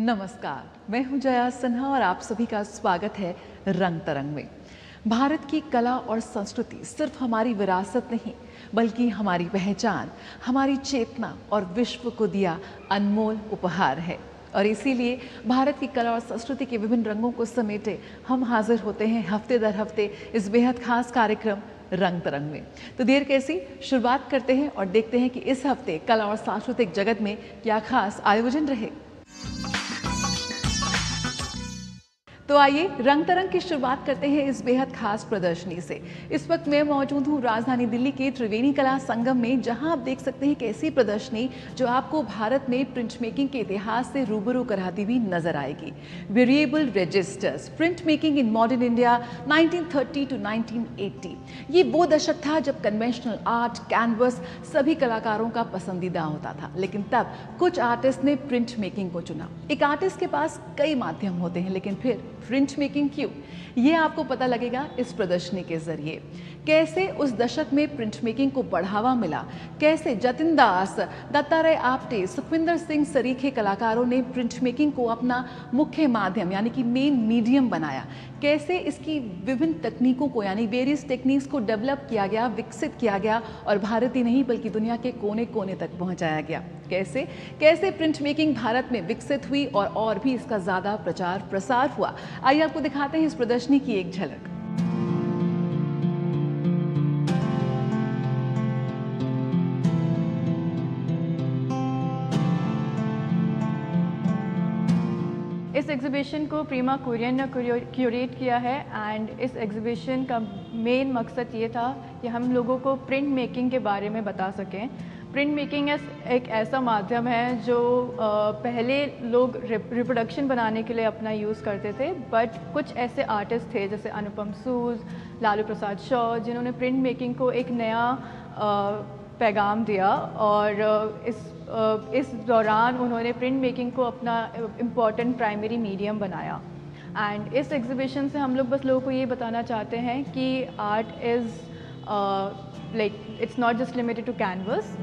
नमस्कार, मैं हूं जया सिन्हा और आप सभी का स्वागत है रंग तरंग में। भारत की कला और संस्कृति सिर्फ हमारी विरासत नहीं, बल्कि हमारी पहचान, हमारी चेतना और विश्व को दिया अनमोल उपहार है। और इसीलिए भारत की कला और संस्कृति के विभिन्न रंगों को समेटे हम हाजिर होते हैं हफ्ते दर हफ्ते इस बेहद खास कार्यक्रम रंग तरंग में। तो देर कैसी, शुरुआत करते हैं और देखते हैं कि इस हफ्ते कला और सांस्कृतिक जगत में क्या खास आयोजन रहे। तो आइए रंग तरंग की शुरुआत करते हैं इस बेहद खास प्रदर्शनी से। इस वक्त मैं मौजूद हूँ राजधानी दिल्ली के त्रिवेणी कला संगम में, जहां आप देख सकते हैं कि ऐसी प्रदर्शनी जो आपको भारत में प्रिंट मेकिंग के इतिहास से रूबरू कराती हुई नजर आएगी। Variable registers, print making in modern India 1930 to 1980। ये वो दशक था जब कन्वेंशनल आर्ट, कैनवस सभी कलाकारों का पसंदीदा होता था, लेकिन तब कुछ आर्टिस्ट ने प्रिंट मेकिंग को चुना। एक आर्टिस्ट के पास कई माध्यम होते हैं, लेकिन फिर प्रिंट मेकिंग क्यों, ये आपको पता लगेगा इस प्रदर्शनी के जरिए। कैसे उस दशक में प्रिंट मेकिंग को बढ़ावा मिला, कैसे जतिन दास, दत्तात्रेय आप्टे, सुखविंदर सिंह सरीखे कलाकारों ने प्रिंट मेकिंग को अपना मुख्य माध्यम यानी कि मेन मीडियम बनाया, कैसे इसकी विभिन्न तकनीकों को यानी वेरियस टेक्निक्स को डेवलप किया गया, विकसित किया गया और भारत ही नहीं बल्कि दुनिया के कोने कोने तक पहुंचाया गया। कैसे कैसे प्रिंट मेकिंग भारत में विकसित हुई और भी इसका ज़्यादा प्रचार प्रसार हुआ। आइए आपको दिखाते हैं इस प्रदर्शनी की एक झलक। इस एग्जीबिशन को प्रीमा कुरियन ने क्यूरेट किया है एंड इस एग्जीबिशन का मेन मकसद ये था कि हम लोगों को प्रिंट मेकिंग के बारे में बता सकें। प्रिंट मेकिंग एक ऐसा माध्यम है जो पहले लोग रिप्रोडक्शन बनाने के लिए अपना यूज़ करते थे, बट कुछ ऐसे आर्टिस्ट थे जैसे अनुपम सूद, लालू प्रसाद शॉ, जिन्होंने प्रिंट मेकिंग को एक नया पैगाम दिया और इस दौरान उन्होंने प्रिंट मेकिंग को अपना इम्पॉर्टेंट प्राइमरी मीडियम बनाया। एंड इस एग्जीबिशन से हम लोग बस लोगों को ये बताना चाहते हैं कि art is like it's not just limited to canvas.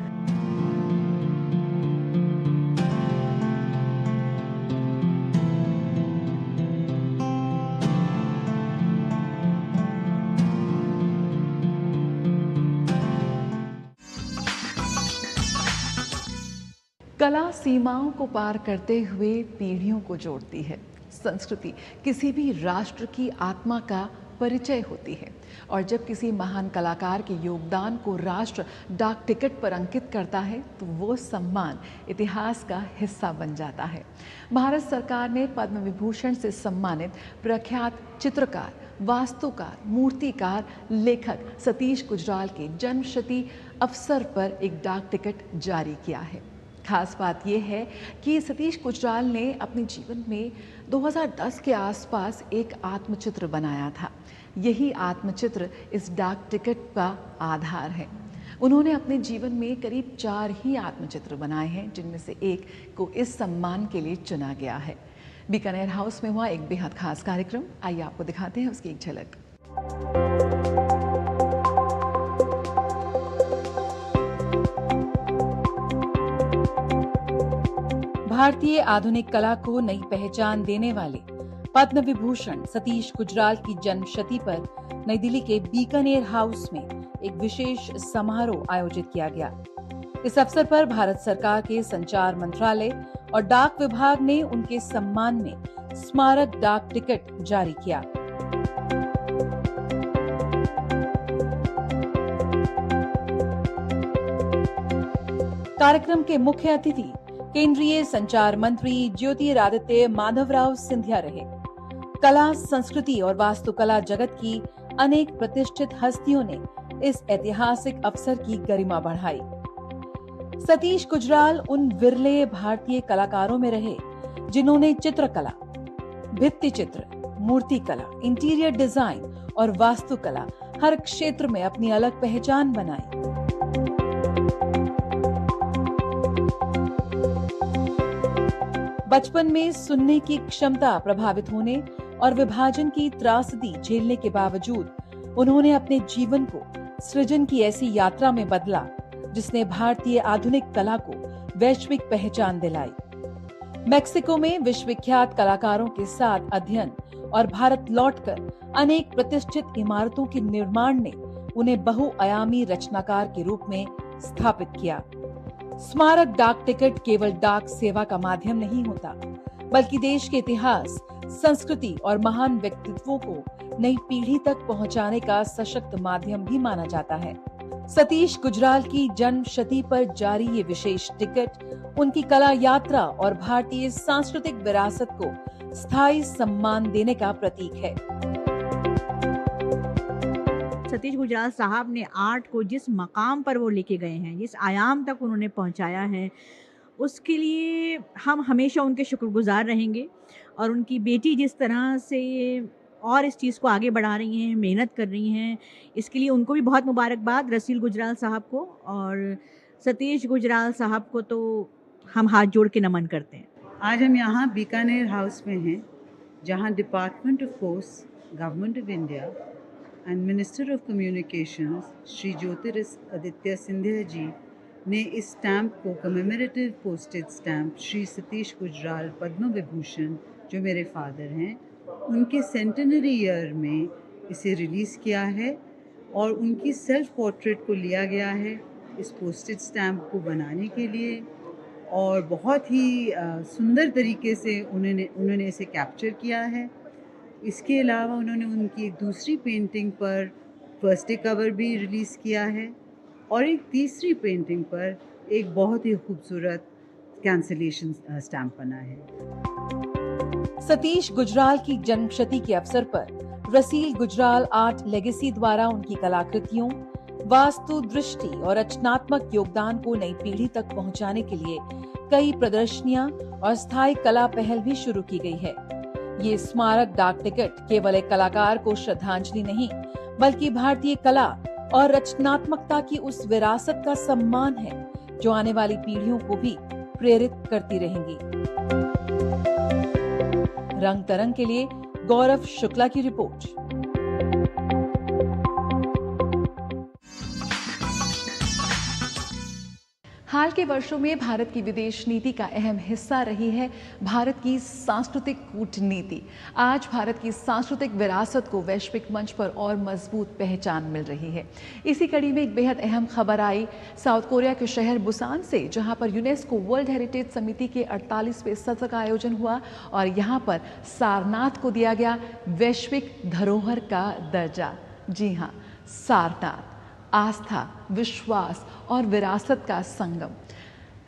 कला सीमाओं को पार करते हुए पीढ़ियों को जोड़ती है। संस्कृति किसी भी राष्ट्र की आत्मा का परिचय होती है और जब किसी महान कलाकार के योगदान को राष्ट्र डाक टिकट पर अंकित करता है तो वो सम्मान इतिहास का हिस्सा बन जाता है। भारत सरकार ने पद्म विभूषण से सम्मानित प्रख्यात चित्रकार, वास्तुकार, मूर्तिकार, लेखक सतीश गुजराल के जन्मशती अवसर पर एक डाक टिकट जारी किया है। खास बात यह है कि सतीश गुजराल ने अपने जीवन में 2010 के आसपास एक आत्मचित्र बनाया था। यही आत्मचित्र इस डाक टिकट का आधार है। उन्होंने अपने जीवन में करीब 4 ही आत्मचित्र बनाए हैं, जिनमें से एक को इस सम्मान के लिए चुना गया है। बीकानेर हाउस में हुआ एक बेहद खास कार्यक्रम, आइए आपको दिखाते हैं उसकी एक झलक। भारतीय आधुनिक कला को नई पहचान देने वाले पद्म विभूषण सतीश गुजराल की जन्मशती पर नई दिल्ली के बीकानेर हाउस में एक विशेष समारोह आयोजित किया गया। इस अवसर पर भारत सरकार के संचार मंत्रालय और डाक विभाग ने उनके सम्मान में स्मारक डाक टिकट जारी किया। कार्यक्रम के मुख्य अतिथि केंद्रीय संचार मंत्री ज्योतिरादित्य माधवराव सिंधिया रहे। कला, संस्कृति और वास्तुकला जगत की अनेक प्रतिष्ठित हस्तियों ने इस ऐतिहासिक अवसर की गरिमा बढ़ाई। सतीश गुजराल उन विरले भारतीय कलाकारों में रहे जिन्होंने चित्रकला, भित्ति चित्र, मूर्तिकला, इंटीरियर डिजाइन और वास्तुकला हर क्षेत्र में अपनी अलग पहचान बनाई। बचपन में सुनने की क्षमता प्रभावित होने और विभाजन की त्रासदी झेलने के बावजूद उन्होंने अपने जीवन को सृजन की ऐसी यात्रा में बदला जिसने भारतीय आधुनिक कला को वैश्विक पहचान दिलाई। मेक्सिको में विश्वविख्यात कलाकारों के साथ अध्ययन और भारत लौटकर अनेक प्रतिष्ठित इमारतों के निर्माण ने उन्हें बहुआयामी रचनाकार के रूप में स्थापित किया। स्मारक डाक टिकट केवल डाक सेवा का माध्यम नहीं होता, बल्कि देश के इतिहास, संस्कृति और महान व्यक्तित्वों को नई पीढ़ी तक पहुंचाने का सशक्त माध्यम भी माना जाता है। सतीश गुजराल की जन्म शती पर जारी ये विशेष टिकट उनकी कला यात्रा और भारतीय सांस्कृतिक विरासत को स्थायी सम्मान देने का प्रतीक है। सतीश गुजराल साहब ने आर्ट को जिस मकाम पर वो लेके गए हैं, जिस आयाम तक उन्होंने पहुंचाया है, उसके लिए हम हमेशा उनके शुक्रगुजार रहेंगे। और उनकी बेटी जिस तरह से और इस चीज़ को आगे बढ़ा रही हैं, मेहनत कर रही हैं, इसके लिए उनको भी बहुत मुबारकबाद, रसील गुजराल साहब को। और सतीश गुजराल साहब को तो हम हाथ जोड़ के नमन करते हैं। आज हम यहाँ बीकानेर हाउस में हैं, जहाँ department of post, government of India and minister of communications Shri Jyotiraditya Scindia ji ने इस स्टैम्प को, commemorative postage stamp Shri Satish Gujral Padma Vibhushan, जो मेरे फादर हैं, उनके सेंटेनरी ईयर में इसे रिलीज़ किया है। और उनकी सेल्फ पोर्ट्रेट को लिया गया है इस पोस्टेज स्टैम्प को बनाने के लिए, और बहुत ही सुंदर तरीके से उन्होंने इसे कैप्चर किया है। इसके अलावा उन्होंने उनकी एक दूसरी पेंटिंग पर फर्स्ट डे कवर भी रिलीज़ किया है, और एक तीसरी पेंटिंग पर एक बहुत ही खूबसूरत कैंसलेशन स्टैम्प बना है। सतीश गुजराल की जन्मशती के अवसर पर रसील गुजराल आर्ट लेगेसी द्वारा उनकी कलाकृतियों, वास्तु दृष्टि और रचनात्मक योगदान को नई पीढ़ी तक पहुंचाने के लिए कई प्रदर्शनियां और स्थायी कला पहल भी शुरू की गई है। ये स्मारक डाक टिकट केवल एक कलाकार को श्रद्धांजलि नहीं, बल्कि भारतीय कला और रचनात्मकता की उस विरासत का सम्मान है जो आने वाली पीढ़ियों को भी प्रेरित करती रहेंगी। रंग तरंग के लिए गौरव शुक्ला की रिपोर्ट। हाल के वर्षों में भारत की विदेश नीति का अहम हिस्सा रही है भारत की सांस्कृतिक कूटनीति। आज भारत की सांस्कृतिक विरासत को वैश्विक मंच पर और मजबूत पहचान मिल रही है। इसी कड़ी में एक बेहद अहम खबर आई साउथ कोरिया के शहर बुसान से, जहां पर यूनेस्को वर्ल्ड हेरिटेज समिति के 48वें सत्र का आयोजन हुआ और यहां पर सारनाथ को दिया गया वैश्विक धरोहर का दर्जा। जी हाँ, सारनाथ आस्था, विश्वास और विरासत का संगम।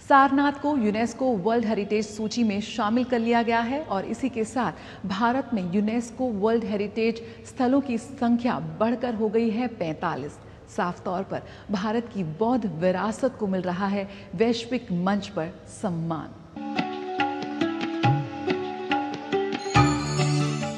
सारनाथ को यूनेस्को वर्ल्ड हेरिटेज सूची में शामिल कर लिया गया है और इसी के साथ भारत में यूनेस्को वर्ल्ड हेरिटेज स्थलों की संख्या बढ़कर हो गई है 45। साफ तौर पर भारत की बौद्ध विरासत को मिल रहा है वैश्विक मंच पर सम्मान।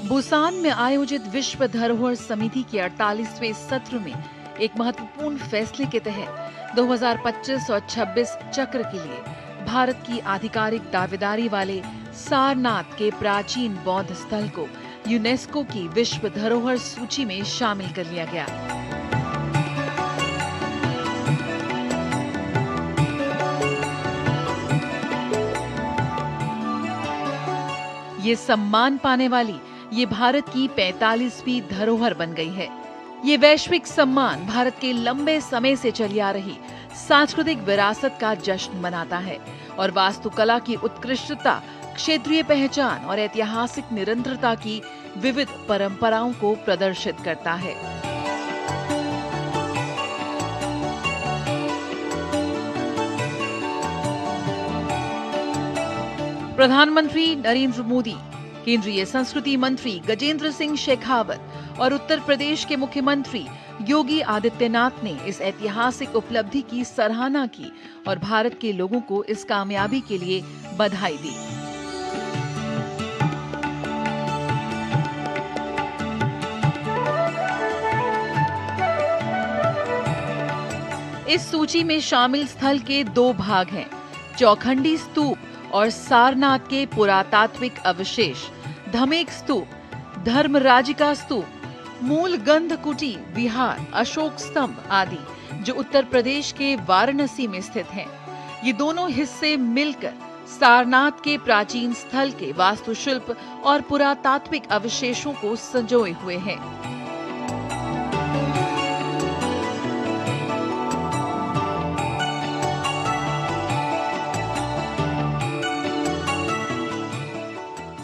बुसान में आयोजित विश्व धरोहर समिति के 48वें सत्र में एक महत्वपूर्ण फैसले के तहत 2025 और 26 चक्र के लिए भारत की आधिकारिक दावेदारी वाले सारनाथ के प्राचीन बौद्ध स्थल को यूनेस्को की विश्व धरोहर सूची में शामिल कर लिया गया। ये सम्मान पाने वाली ये भारत की 45वीं धरोहर बन गई है। ये वैश्विक सम्मान भारत के लंबे समय से चली आ रही सांस्कृतिक विरासत का जश्न मनाता है और वास्तुकला की उत्कृष्टता, क्षेत्रीय पहचान और ऐतिहासिक निरंतरता की विविध परंपराओं को प्रदर्शित करता है। प्रधानमंत्री नरेंद्र मोदी, केंद्रीय संस्कृति मंत्री गजेंद्र सिंह शेखावत और उत्तर प्रदेश के मुख्यमंत्री योगी आदित्यनाथ ने इस ऐतिहासिक उपलब्धि की सराहना की और भारत के लोगों को इस कामयाबी के लिए बधाई दी। इस सूची में शामिल स्थल के 2 भाग हैं, चौखंडी स्तूप और सारनाथ के पुरातात्विक अवशेष, धमेक स्तूप, धर्मराजिका स्तूप, मूल गंधकुटी, विहार, अशोक स्तंभ आदि जो उत्तर प्रदेश के वाराणसी में स्थित हैं, ये दोनों हिस्से मिलकर सारनाथ के प्राचीन स्थल के वास्तुशिल्प और पुरातात्विक अवशेषों को संजोए हुए हैं।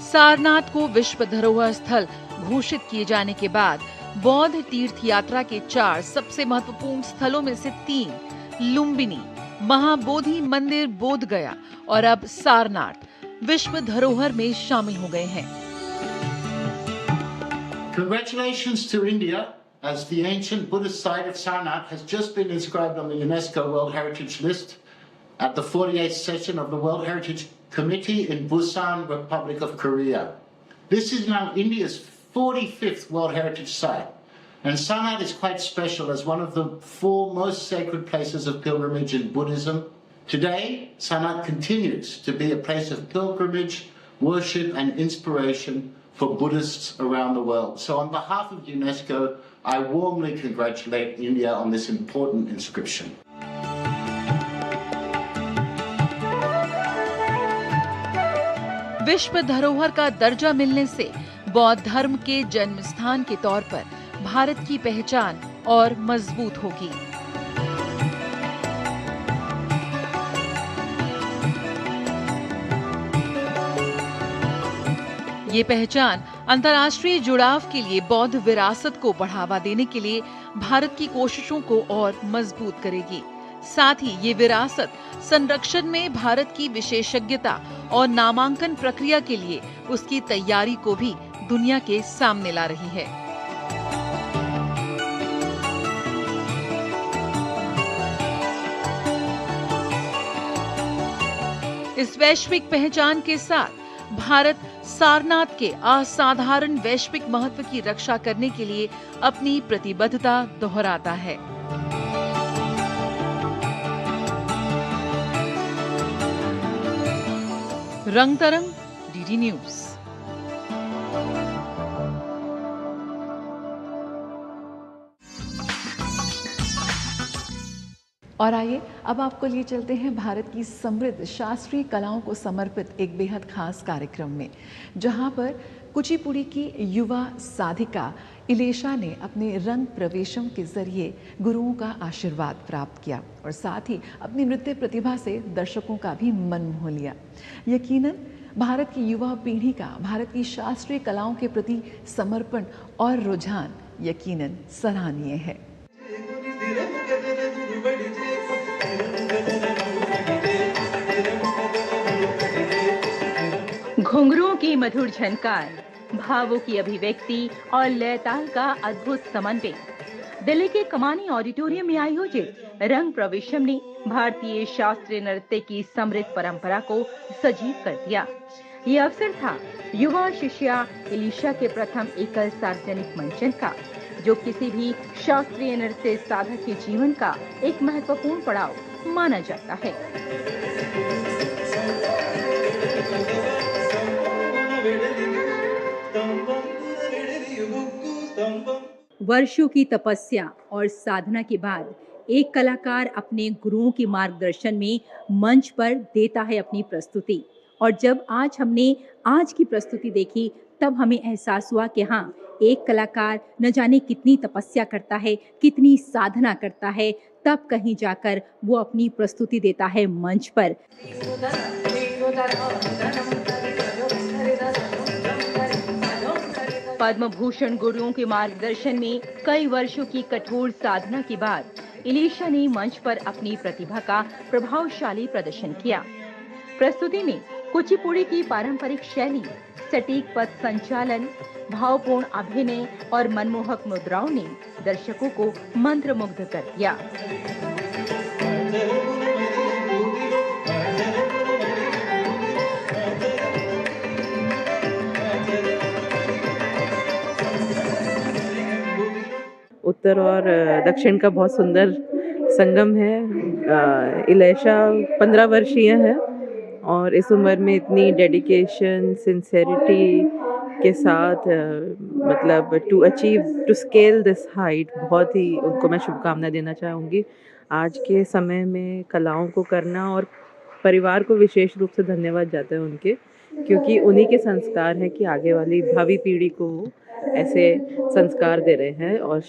सारनाथ को विश्व धरोहर स्थल घोषित किए जाने के बाद बौद्ध तीर्थ यात्रा के 4 सबसे महत्वपूर्ण स्थलों में से 3 लुम्बिनी, महाबोधि मंदिर बोध गया और अब सारनाथ विश्व धरोहर में शामिल हो गए हैं। Congratulations to India, as the ancient Buddhist site of Sarnath has just been inscribed on the UNESCO World Heritage List at the 48th session of the World Heritage Committee in Busan, Republic of Korea. This is now India's 45th World Heritage Site, and Sarnath is quite special as one of the 4 most sacred places of pilgrimage in Buddhism. Today, Sarnath continues to be a place of pilgrimage, worship and inspiration for Buddhists around the world. So on behalf of UNESCO, I warmly congratulate India on this important inscription. विश्व धरोहर का दर्जा मिलने से बौद्ध धर्म के जन्म स्थान के तौर पर भारत की पहचान और मजबूत होगी। ये पहचान अंतर्राष्ट्रीय जुड़ाव के लिए बौद्ध विरासत को बढ़ावा देने के लिए भारत की कोशिशों को और मजबूत करेगी। साथ ही ये विरासत संरक्षण में भारत की विशेषज्ञता और नामांकन प्रक्रिया के लिए उसकी तैयारी को भी दुनिया के सामने ला रही है। इस वैश्विक पहचान के साथ भारत सारनाथ के असाधारण वैश्विक महत्व की रक्षा करने के लिए अपनी प्रतिबद्धता दोहराता है। रंग तरंग, डीडी न्यूज। और आइए अब आपको लिए चलते हैं भारत की समृद्ध शास्त्रीय कलाओं को समर्पित एक बेहद खास कार्यक्रम में, जहां पर कुचिपुड़ी की युवा साधिका इलेशा ने अपने रंग प्रवेशम के जरिए गुरुओं का आशीर्वाद प्राप्त किया और साथ ही अपनी नृत्य प्रतिभा से दर्शकों का भी मन मोह लिया। यकीनन भारत की युवा पीढ़ी का भारत की शास्त्रीय कलाओं के प्रति समर्पण और रुझान यकीनन सराहनीय है। घुंघरुओं की मधुर झनकार, भावों की अभिव्यक्ति और लय ताल का अद्भुत समन्वय। दिल्ली के कमानी ऑडिटोरियम में आयोजित रंग प्रवेशम ने भारतीय शास्त्रीय नृत्य की समृद्ध परंपरा को सजीव कर दिया। ये अवसर था युवा शिष्या इलिशा के प्रथम एकल सार्वजनिक मंचन का, जो किसी भी शास्त्रीय नृत्य साधक के जीवन का एक महत्वपूर्ण पड़ाव माना जाता है। वर्षों की तपस्या और साधना के बाद एक कलाकार अपने गुरुओं के मार्गदर्शन में मंच पर देता है अपनी प्रस्तुति। और जब आज हमने आज की प्रस्तुति देखी, तब हमें एहसास हुआ कि हाँ, एक कलाकार न जाने कितनी तपस्या करता है, कितनी साधना करता है, तब कहीं जाकर वो अपनी प्रस्तुति देता है मंच पर। पद्म भूषण गुरुओं के मार्गदर्शन में कई वर्षों की कठोर साधना के बाद इलिशा ने मंच पर अपनी प्रतिभा का प्रभावशाली प्रदर्शन किया। प्रस्तुति में कुचिपुड़ी की पारंपरिक शैली, सटीक पद संचालन, भावपूर्ण अभिनय और मनमोहक मुद्राओं ने दर्शकों को मंत्रमुग्ध कर दिया। उत्तर और दक्षिण का बहुत सुंदर संगम है। इलेशा 15 वर्षीय है और इस उम्र में इतनी डेडिकेशन, सिंसेरिटी के साथ मतलब टू स्केल दिस हाइट, बहुत ही उनको मैं शुभकामनाएं देना चाहूँगी। आज के समय में कलाओं को करना, और परिवार को विशेष रूप से धन्यवाद जाते हैं उनके, क्योंकि उन्हीं के संस्कार हैं कि आगे वाली भावी पीढ़ी को वो ऐसे संस्कार दे रहे हैं और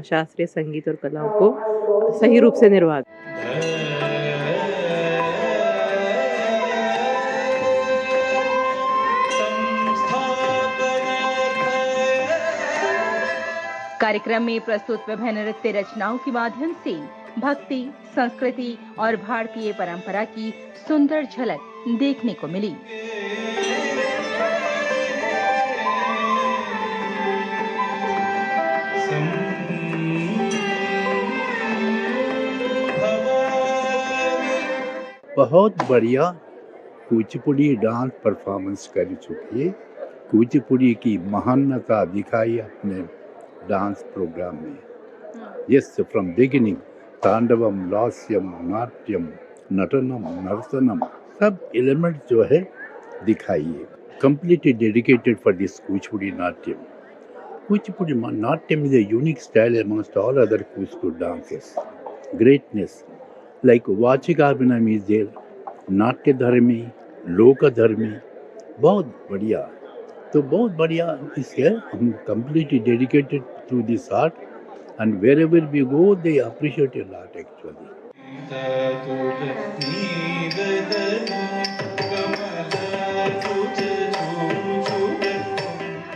शास्त्रीय संगीत और कलाओं को सही रूप से निर्वाह। कार्यक्रम में प्रस्तुत विभिन्न नृत्य रचनाओं के माध्यम से भक्ति, संस्कृति और भारतीय परंपरा की सुंदर झलक देखने को मिली। बहुत बढ़िया कुचिपुड़ी डांस परफॉर्मेंस कर चुकी है। कुचिपुड़ी की महानता दिखाई अपने डांस प्रोग्राम में। Yes, from beginning Tandavam, लास्यम, Natyam, नटनम, नर्तनम, सब एलिमेंट जो है दिखाई है। Completely dedicated for this Kuchipudi Natyam. Kuchipudi Natyam is a unique style amongst all other Kuchipudi dances. Greatness, like Vachikabhinam is there, नाट्य धर्मी, लोक धर्मी, बहुत बढ़िया। तो बहुत बढ़िया इससे हम completely dedicated to this art, and wherever we go they appreciate a lot actually.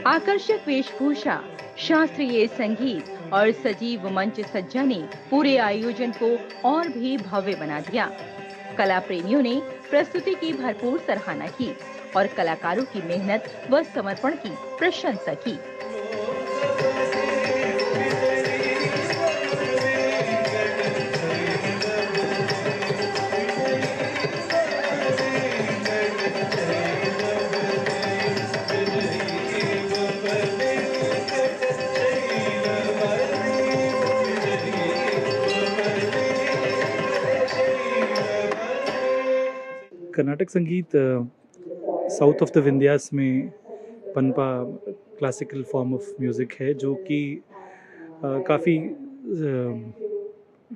आकर्षक वेशभूषा, शास्त्रीय संगीत और सजीव मंच सज्जा ने पूरे आयोजन को और भी भव्य बना दिया। कला प्रेमियों ने प्रस्तुति की भरपूर सराहना की और कलाकारों की मेहनत व समर्पण की प्रशंसा की। कर्नाटक संगीत साउथ ऑफ द विंध्यास में पनपा क्लासिकल फॉर्म ऑफ म्यूज़िक है, जो कि काफ़ी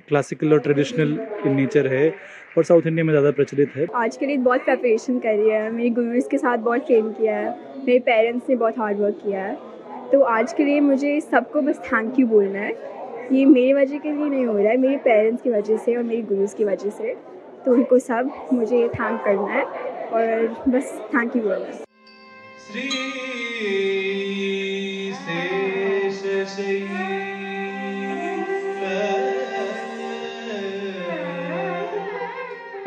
क्लासिकल और ट्रेडिशनल इन नेचर है और साउथ इंडिया में ज़्यादा प्रचलित है। आज के लिए बहुत प्रिपरेशन कर रही है, मेरे गुरुज के साथ बहुत ट्रेन किया है, मेरे पेरेंट्स ने बहुत हार्ड वर्क किया है। तो आज के लिए मुझे सबको बस थैंक यू बोलना है। ये मेरी वजह के लिए नहीं हो रहा है, मेरे पेरेंट्स की वजह से और मेरे गुरुज की वजह से। तो उनको सब मुझे थैंक करना है और बस थैंक यू बोलना है।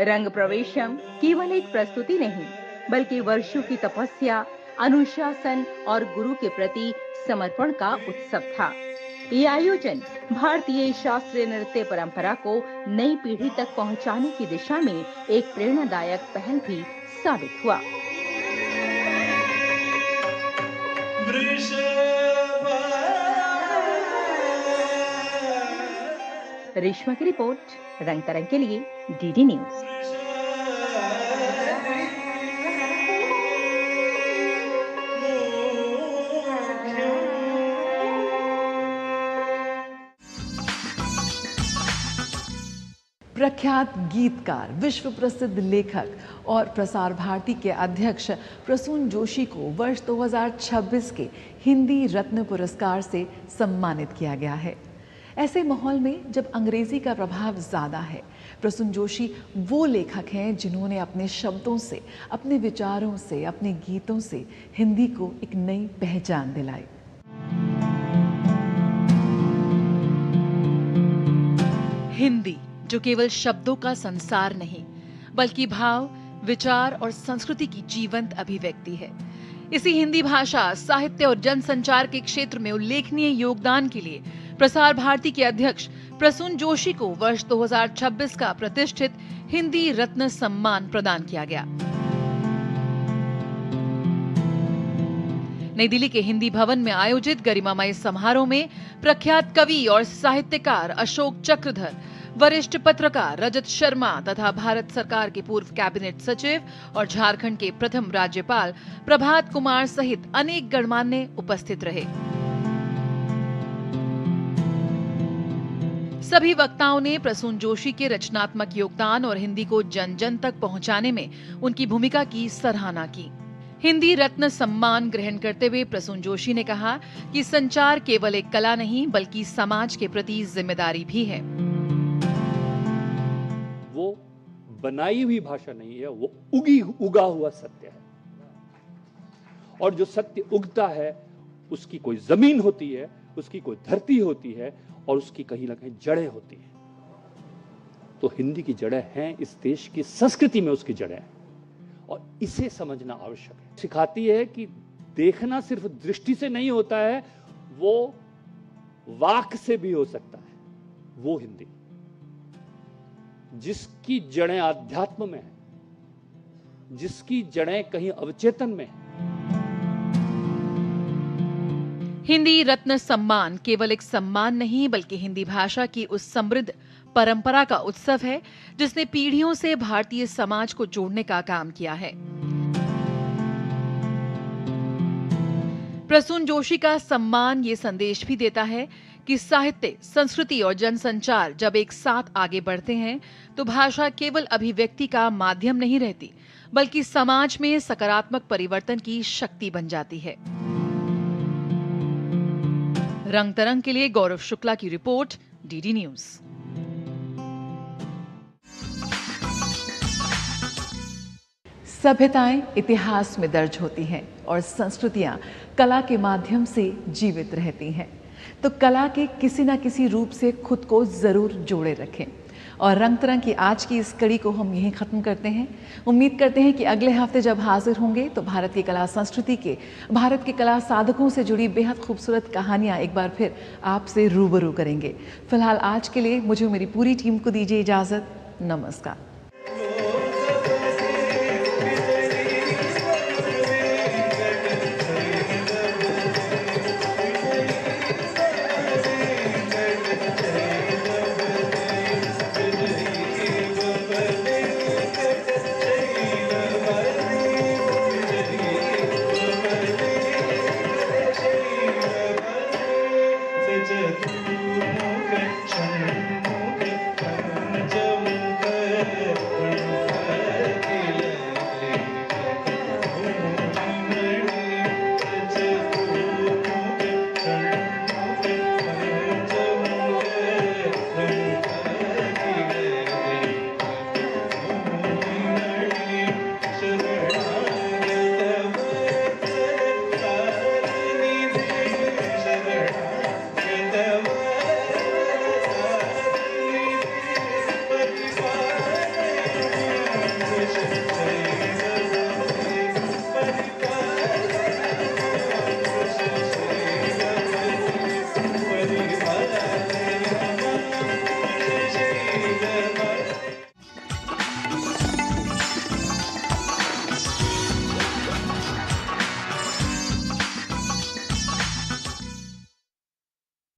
रंग प्रवेशम केवल एक प्रस्तुति नहीं, बल्कि वर्षों की तपस्या, अनुशासन और गुरु के प्रति समर्पण का उत्सव था। ये आयोजन भारतीय शास्त्रीय नृत्य परंपरा को नई पीढ़ी तक पहुंचाने की दिशा में एक प्रेरणादायक पहल भी साबित हुआ। रेशमा की रिपोर्ट, रंग तरंग के लिए डीडी न्यूज। प्रख्यात गीतकार, विश्व प्रसिद्ध लेखक और प्रसार भारती के अध्यक्ष प्रसून जोशी को वर्ष 2026 के हिंदी रत्न पुरस्कार से सम्मानित किया गया है। ऐसे माहौल में जब अंग्रेजी का प्रभाव ज़्यादा है, प्रसून जोशी वो लेखक हैं जिन्होंने अपने शब्दों से, अपने विचारों से, अपने गीतों से हिंदी को एक नई पहचान दिलाई। हिंदी जो केवल शब्दों का संसार नहीं, बल्कि भाव, विचार और संस्कृति की जीवंत अभिव्यक्ति है। इसी हिंदी भाषा, साहित्य और जनसंचार के क्षेत्र में उल्लेखनीय योगदान के लिए प्रसार भारती के अध्यक्ष प्रसून जोशी को वर्ष 2026 का प्रतिष्ठित हिंदी रत्न सम्मान प्रदान किया गया। नई दिल्ली के हिंदी भवन में आयोजित गरिमामय समारोह में प्रख्यात कवि और साहित्यकार अशोक चक्रधर, वरिष्ठ पत्रकार रजत शर्मा तथा भारत सरकार के पूर्व कैबिनेट सचिव और झारखंड के प्रथम राज्यपाल प्रभात कुमार सहित अनेक गणमान्य उपस्थित रहे। सभी वक्ताओं ने प्रसून जोशी के रचनात्मक योगदान और हिंदी को जन जन तक पहुंचाने में उनकी भूमिका की सराहना की। हिंदी रत्न सम्मान ग्रहण करते हुए प्रसून जोशी ने कहा कि संचार केवल एक कला नहीं बल्कि समाज के प्रति जिम्मेदारी भी है। वो बनाई हुई भाषा नहीं है, वो उगा हुआ सत्य है। और जो सत्य उगता है उसकी कोई जमीन होती है, उसकी कोई धरती होती है और उसकी कहीं ना कहीं जड़ें होती हैं। तो हिंदी की जड़ें हैं, इस देश की संस्कृति में उसकी जड़ें हैं और इसे समझना आवश्यक है। सिखाती है कि देखना सिर्फ दृष्टि से नहीं होता है, वो वाक से भी हो सकता है। वो हिंदी जिसकी जड़ें आध्यात्म में है, जिसकी जड़ें कहीं अवचेतन में है। हिंदी रत्न सम्मान केवल एक सम्मान नहीं बल्कि हिंदी भाषा की उस समृद्ध परंपरा का उत्सव है जिसने पीढ़ियों से भारतीय समाज को जोड़ने का काम किया है। प्रसून जोशी का सम्मान ये संदेश भी देता है कि साहित्य, संस्कृति और जनसंचार जब एक साथ आगे बढ़ते हैं तो भाषा केवल अभिव्यक्ति का माध्यम नहीं रहती बल्कि समाज में सकारात्मक परिवर्तन की शक्ति बन जाती है। रंग तरंग के लिए गौरव शुक्ला की रिपोर्ट, डीडी न्यूज। सभ्यताएं इतिहास में दर्ज होती हैं और संस्कृतियां कला के माध्यम से जीवित रहती हैं। तो कला के किसी न किसी रूप से खुद को जरूर जोड़े रखें। और रंग तरंग की आज की इस कड़ी को हम यहीं खत्म करते हैं। उम्मीद करते हैं कि अगले हफ्ते जब हाजिर होंगे तो भारत की कला संस्कृति के, भारत के कला साधकों से जुड़ी बेहद खूबसूरत कहानियां एक बार फिर आपसे रूबरू करेंगे। फिलहाल आज के लिए मुझे मेरी पूरी टीम को दीजिए इजाजत। नमस्कार।